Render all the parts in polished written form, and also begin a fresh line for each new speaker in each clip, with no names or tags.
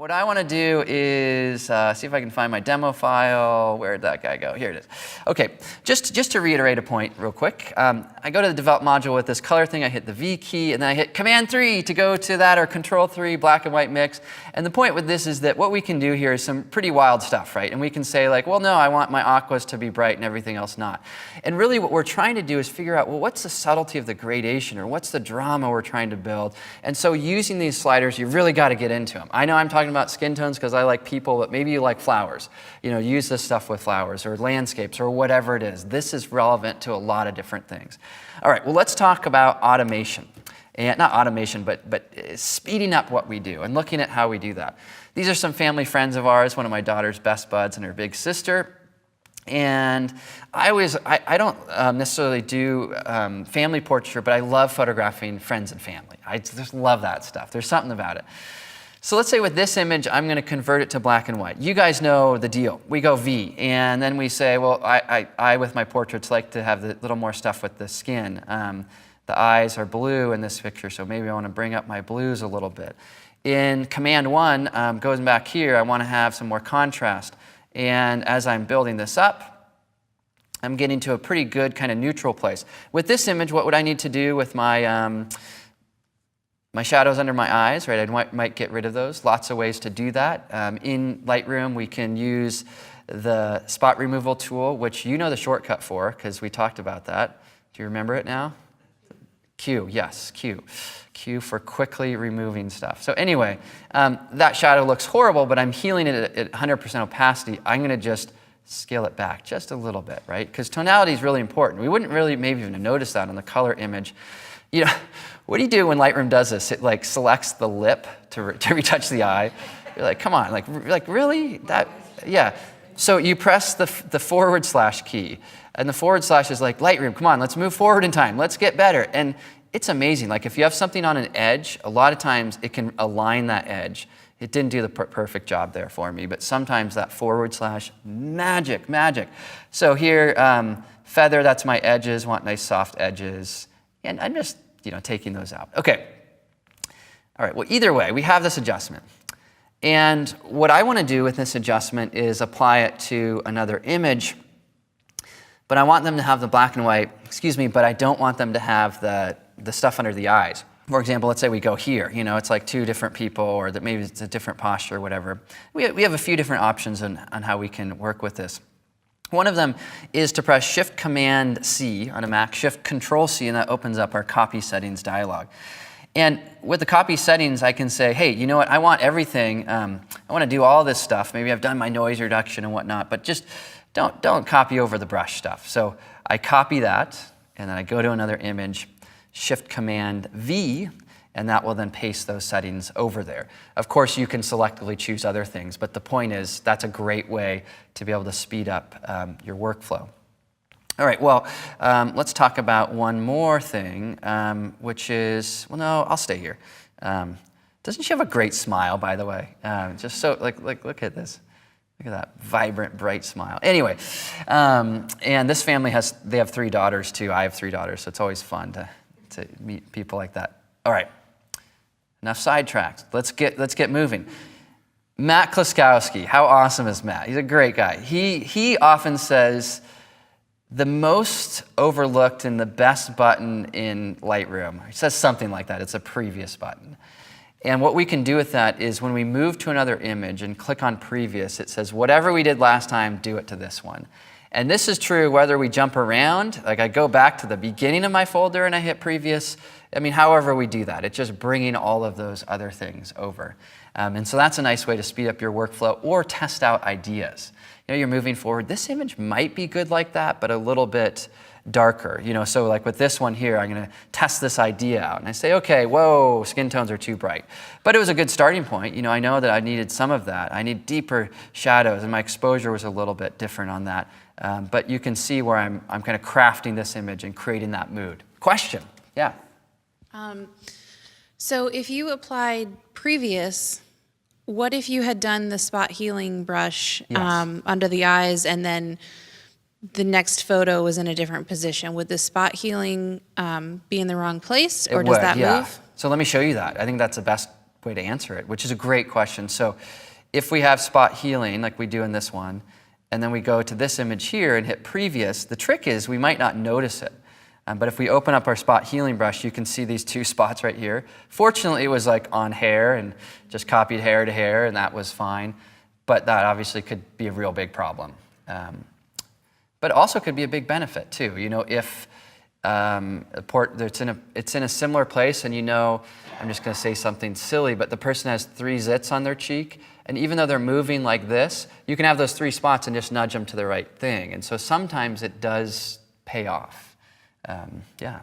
What I want to do is see if I can find my demo file. Where did that guy go? Here it is. Okay, just to reiterate a point real quick. I go to the develop module with this color thing. I hit the V key, and then I hit Command 3 to go to that, or Control 3, black and white mix. And the point with this is that what we can do here is some pretty wild stuff, right? And we can say like, well, no, I want my aquas to be bright and everything else not. And really what we're trying to do is figure out, well, what's the subtlety of the gradation, or what's the drama we're trying to build? And so using these sliders, you really got to get into them. I know I'm talking about skin tones because I like people, but maybe you like flowers. You know, use this stuff with flowers or landscapes or whatever it is. This is relevant to a lot of different things. All right, well, let's talk about automation. And not automation, but speeding up what we do and looking at how we do that. These are some family friends of ours, one of my daughter's best buds and her big sister. And I don't necessarily do family portraiture, but I love photographing friends and family. I just love that stuff. There's something about it. So let's say with this image, I'm going to convert it to black and white. You guys know the deal. We go V, and then we say, well, I with my portraits like to have a little more stuff with the skin. The eyes are blue in this picture, so maybe I want to bring up my blues a little bit. In Command 1, going back here, I want to have some more contrast. And as I'm building this up, I'm getting to a pretty good kind of neutral place. With this image, what would I need to do with my my shadows under my eyes, right? I might get rid of those. Lots of ways to do that. In Lightroom, we can use the spot removal tool, which you know the shortcut for, because we talked about that. Do you remember it now? Q, yes, Q. Q for quickly removing stuff. So anyway, that shadow looks horrible, but I'm healing it at 100% opacity. I'm going to just scale it back just a little bit, right? Because tonality is really important. We wouldn't really maybe even notice that on the color image. You know, what do you do when Lightroom does this? It like selects the lip to retouch the eye. You're like, come on, like really? That, yeah. So you press the / key, and the / is like, Lightroom, come on, let's move forward in time. Let's get better. And it's amazing. Like if you have something on an edge, a lot of times it can align that edge. It didn't do the perfect job there for me, but sometimes that / magic. So here, feather, that's my edges, want nice soft edges. And I'm just, taking those out. Okay. All right, well, either way, we have this adjustment. And what I want to do with this adjustment is apply it to another image, but I want them to have the black and white, but I don't want them to have the stuff under the eyes. For example, let's say we go here, it's like two different people, or that maybe it's a different posture or whatever. We have a few different options on how we can work with this. One of them is to press Shift-Command-C on a Mac, Shift-Control-C, and that opens up our copy settings dialog. And with the copy settings, I can say, hey, you know what, I want everything. I want to do all this stuff. Maybe I've done my noise reduction and whatnot, but just don't copy over the brush stuff. So I copy that, and then I go to another image, Shift-Command-V, and that will then paste those settings over there. Of course, you can selectively choose other things, but the point is that's a great way to be able to speed up your workflow. All right, well, let's talk about one more thing, which is, well, no, I'll stay here. Doesn't she have a great smile, by the way? Just so, look at this. Look at that vibrant, bright smile. Anyway, and this family they have 3 daughters too. I have 3 daughters, so it's always fun to meet people like that. All right. Enough sidetracks. Let's get moving. Matt Kloskowski. How awesome is Matt? He's a great guy. He often says the most overlooked and the best button in Lightroom. He says something like that. It's a previous button. And what we can do with that is when we move to another image and click on previous, it says whatever we did last time, do it to this one. And this is true whether we jump around, like I go back to the beginning of my folder and I hit previous. I mean, however we do that, it's just bringing all of those other things over. And so that's a nice way to speed up your workflow or test out ideas. You're moving forward. This image might be good like that, but a little bit darker. So like with this one here, I'm going to test this idea out. And I say, okay, whoa, skin tones are too bright. But it was a good starting point. I know that I needed some of that. I need deeper shadows, and my exposure was a little bit different on that. But you can see where I'm kind of crafting this image and creating that mood. Question? Yeah.
So if you applied previous, what if you had done the spot healing brush under the eyes and then the next photo was in a different position? Would the spot healing be in the wrong place, or does that move?
So let me show you that. I think that's the best way to answer it, which is a great question. So if we have spot healing, like we do in this one, and then we go to this image here and hit previous, the trick is we might not notice it. But if we open up our spot healing brush, you can see these two spots right here. Fortunately, it was like on hair and just copied hair to hair, and that was fine. But that obviously could be a real big problem. But also could be a big benefit too. You know, if it's in a similar place, and you know, I'm just going to say something silly, but the person has 3 zits on their cheek, and even though they're moving like this, you can have those 3 spots and just nudge them to the right thing. And so sometimes it does pay off. Yeah.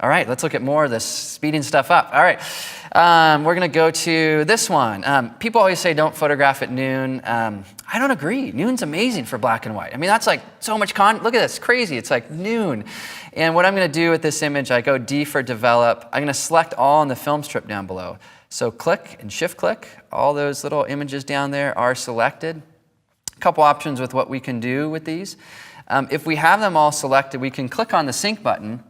All right, let's look at more of this speeding stuff up. All right, we're going to go to this one. People always say don't photograph at noon. I don't agree. Noon's amazing for black and white. I mean, that's like so much look at this, crazy. It's like noon. And what I'm going to do with this image, I go D for develop. I'm going to select all in the film strip down below. So click and shift click. All those little images down there are selected. A couple options with what we can do with these. If we have them all selected, we can click on the sync button.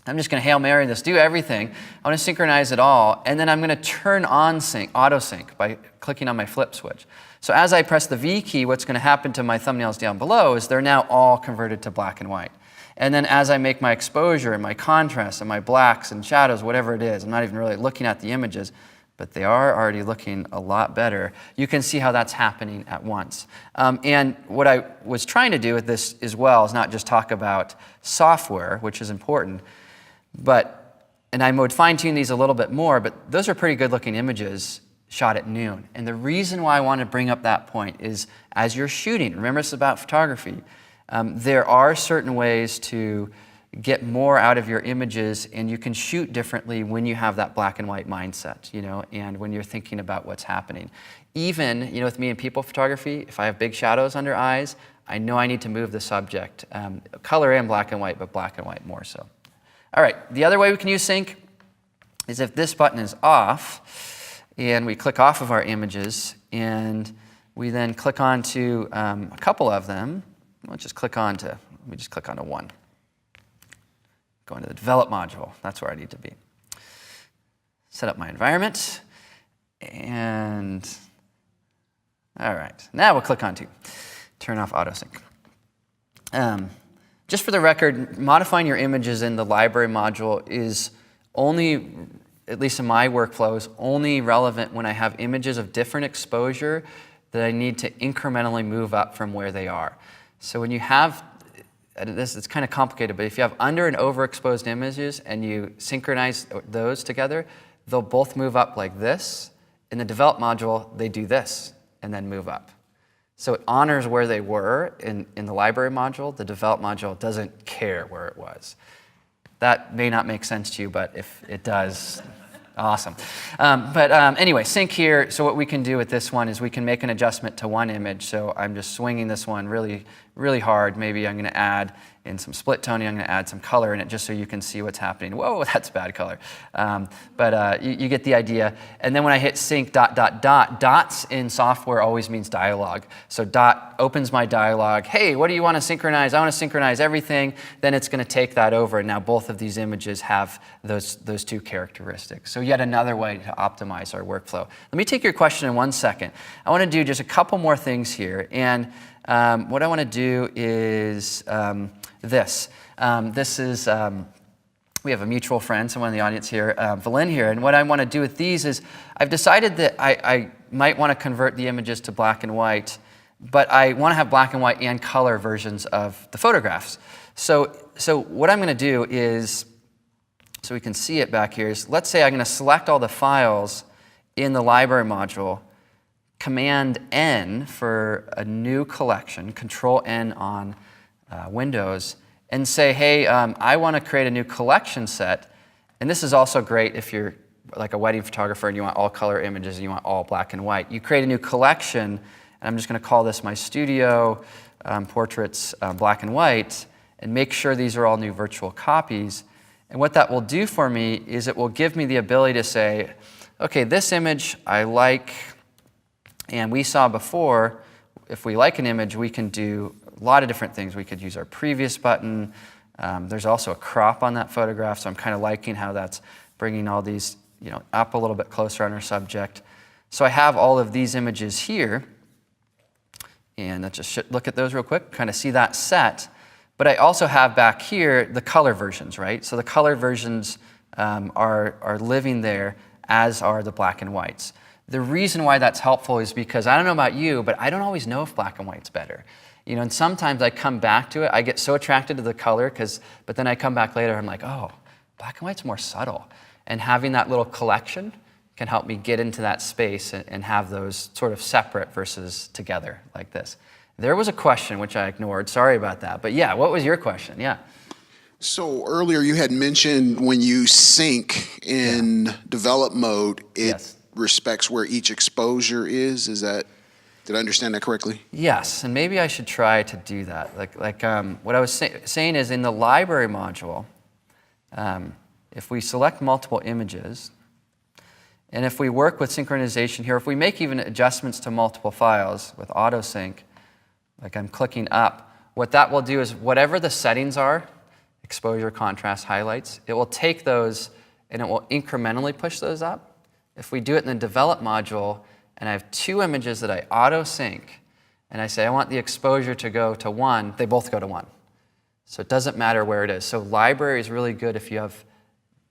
I'm just going to Hail Mary this, do everything. I want to synchronize it all, and then I'm going to turn on auto sync by clicking on my flip switch. So as I press the V key, what's going to happen to my thumbnails down below is they're now all converted to black and white. And then as I make my exposure and my contrast and my blacks and shadows, whatever it is, I'm not even really looking at the images, but they are already looking a lot better. You can see how that's happening at once. And what I was trying to do with this as well is not just talk about software, which is important, and I would fine-tune these a little bit more, but those are pretty good-looking images shot at noon. And the reason why I want to bring up that point is as you're shooting, remember it's about photography, there are certain ways to get more out of your images, and you can shoot differently when you have that black and white mindset, you know, and when you're thinking about what's happening. Even, you know, with me in people photography, if I have big shadows under eyes, I know I need to move the subject. Color and black and white, but black and white more so. All right, the other way we can use sync is if this button is off, and we click off of our images, and we then click on to a couple of them. Let's just click on to, one. Go into the develop module. That's where I need to be. Set up my environment, and all right, now we'll click on to turn off auto sync. Just for the record, modifying your images in the library module is only, at least in my workflow, is only relevant when I have images of different exposure that I need to incrementally move up from where they are. So when you have this, it's kind of complicated, but if you have under and overexposed images and you synchronize those together, they'll both move up like this. In the develop module, they do this and then move up. So it honors where they were in the library module. The develop module doesn't care where it was. That may not make sense to you, but if it does, awesome. Anyway, sync here. So what we can do with this one is we can make an adjustment to one image. So I'm just swinging this one really, really hard. Maybe I'm going to add in some split toning. I'm going to add some color in it just so you can see what's happening. Whoa, that's bad color. You get the idea. And then when I hit sync ... dots in software always means dialogue. So dot opens my dialogue. Hey, what do you want to synchronize? I want to synchronize everything. Then it's going to take that over. And now both of these images have those two characteristics. So yet another way to optimize our workflow. Let me take your question in 1 second. I want to do just a couple more things here. And what I want to do is this. This is, we have a mutual friend, someone in the audience here, Valin here, and what I want to do with these is I've decided that I might want to convert the images to black and white, but I want to have black and white and color versions of the photographs. So what I'm going to do is, so we can see it back here, is let's say I'm going to select all the files in the library module, Command N for a new collection, Control N on Windows, and say, hey, I want to create a new collection set. And this is also great if you're like a wedding photographer and you want all color images and you want all black and white. You create a new collection, and I'm just going to call this my studio portraits black and white, and make sure these are all new virtual copies. And what that will do for me is it will give me the ability to say, okay, this image I like. And we saw before, if we like an image, we can do a lot of different things. We could use our previous button. There's also a crop on that photograph, so I'm kind of liking how that's bringing all these up a little bit closer on our subject. So I have all of these images here, and let's just look at those real quick, kind of see that set. But I also have back here the color versions, right? So the color versions are living there, as are the black and whites. The reason why that's helpful is because I don't know about you, but I don't always know if black and white's better. And sometimes I come back to it, I get so attracted to the color, but then I come back later, I'm like, oh, black and white's more subtle. And having that little collection can help me get into that space and have those sort of separate versus together like this. There was a question which I ignored, sorry about that. But yeah, what was your question? Yeah.
So earlier you had mentioned when you sync in develop mode, it respects where each exposure is. Did I understand that correctly?
Yes, and maybe I should try to do that. What I was saying is in the library module, if we select multiple images, and if we work with synchronization here, if we make even adjustments to multiple files with auto sync, like I'm clicking up, what that will do is whatever the settings are, exposure, contrast, highlights, it will take those and it will incrementally push those up. If we do it in the develop module, and I have two images that I auto sync, and I say I want the exposure to go to 1, they both go to 1. So it doesn't matter where it is. So library is really good if you have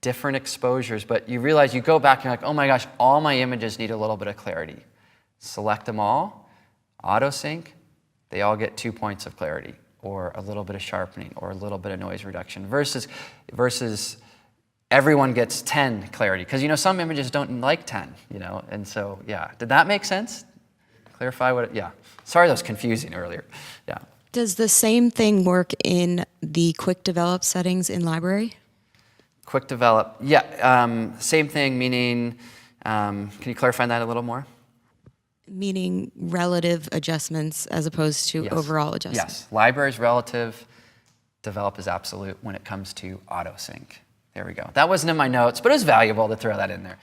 different exposures, but you realize you go back and you're like, oh my gosh, all my images need a little bit of clarity. Select them all, auto sync, they all get 2 points of clarity, or a little bit of sharpening, or a little bit of noise reduction, versus everyone gets 10 clarity. Because some images don't like 10, and so, yeah. Did that make sense? Clarify yeah. Sorry that was confusing earlier. Yeah.
Does the same thing work in the quick develop settings in library?
Quick develop, yeah. Same thing, meaning, can you clarify that a little more?
Meaning relative adjustments as opposed to overall adjustments.
Yes, library is relative, develop is absolute when it comes to auto sync. There we go. That wasn't in my notes, but it was valuable to throw that in there.